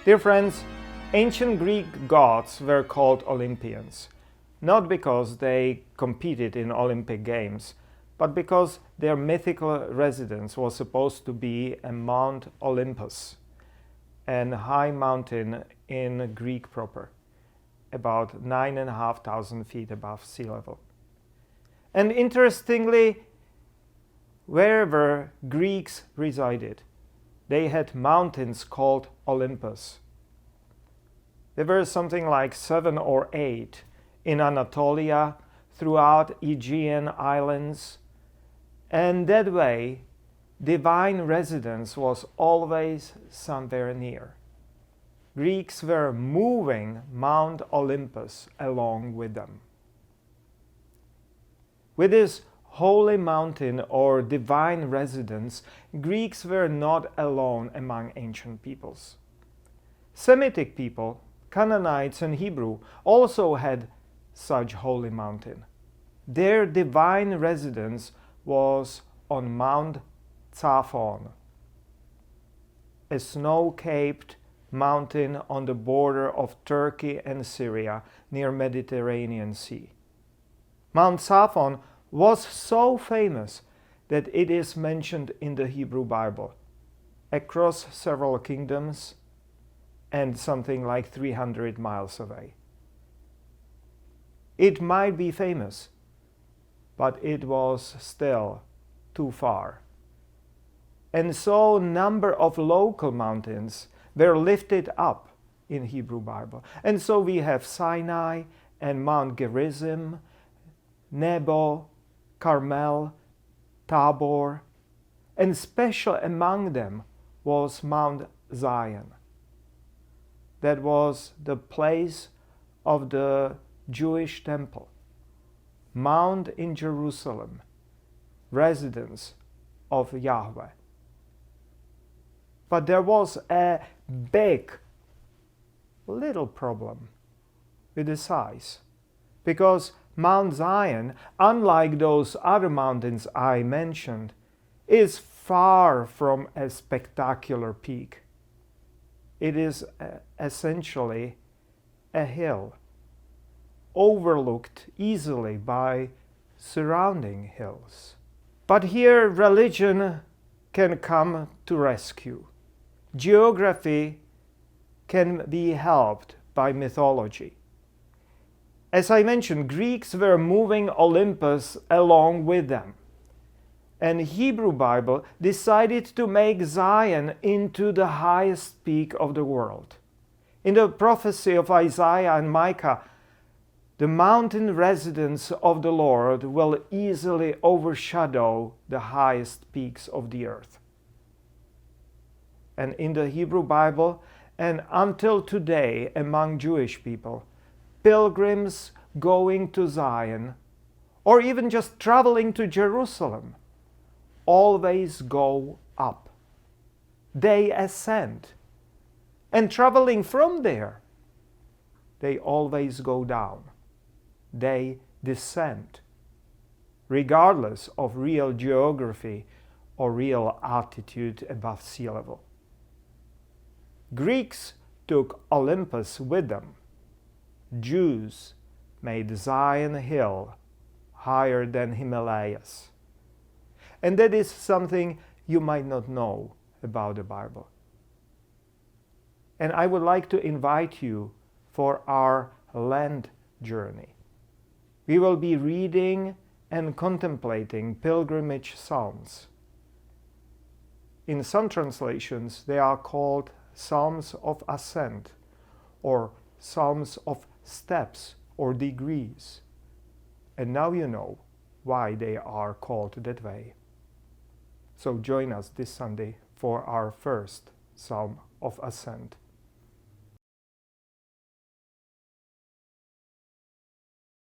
Dear friends, ancient Greek gods were called Olympians, not because they competed in Olympic Games, but because their mythical residence was supposed to be a Mount Olympus, a high mountain in Greek proper, about 9,500 feet above sea level. And interestingly, wherever Greeks resided, they had mountains called Olympus. There were something like 7 or 8 in Anatolia, throughout Aegean islands, and that way divine residence was always somewhere near. Greeks were moving Mount Olympus along with them. With this holy mountain or divine residence, Greeks were not alone among ancient peoples. Semitic people, Canaanites and Hebrew, also had such holy mountain. Their divine residence was on Mount Zaphon, a snow-capped mountain on the border of Turkey and Syria near Mediterranean Sea. Mount Zaphon was so famous that it is mentioned in the Hebrew Bible across several kingdoms and something like 300 miles away. It might be famous, but it was still too far. And so a number of local mountains were lifted up in Hebrew Bible. And so we have Sinai and Mount Gerizim, Nebo, Carmel, Tabor, and special among them was Mount Zion. That was the place of the Jewish temple, Mount in Jerusalem, residence of Yahweh. But there was a big, little problem with the size, because Mount Zion, unlike those other mountains I mentioned, is far from a spectacular peak. It is essentially a hill, overlooked easily by surrounding hills. But here religion can come to rescue. Geography can be helped by mythology. As I mentioned, Greeks were moving Olympus along with them. And Hebrew Bible decided to make Zion into the highest peak of the world. In the prophecy of Isaiah and Micah, the mountain residence of the Lord will easily overshadow the highest peaks of the earth. And in the Hebrew Bible, and until today among Jewish people, pilgrims going to Zion, or even just traveling to Jerusalem, always go up. They ascend. And traveling from there, they always go down. They descend, regardless of real geography or real altitude above sea level. Greeks took Olympus with them. Jews made Zion Hill higher than Himalayas. And that is something you might not know about the Bible. And I would like to invite you for our land journey. We will be reading and contemplating pilgrimage psalms. In some translations, they are called Psalms of Ascent, or Psalms of Steps or Degrees. And now you know why they are called that way. So join us this Sunday for our first Psalm of Ascent.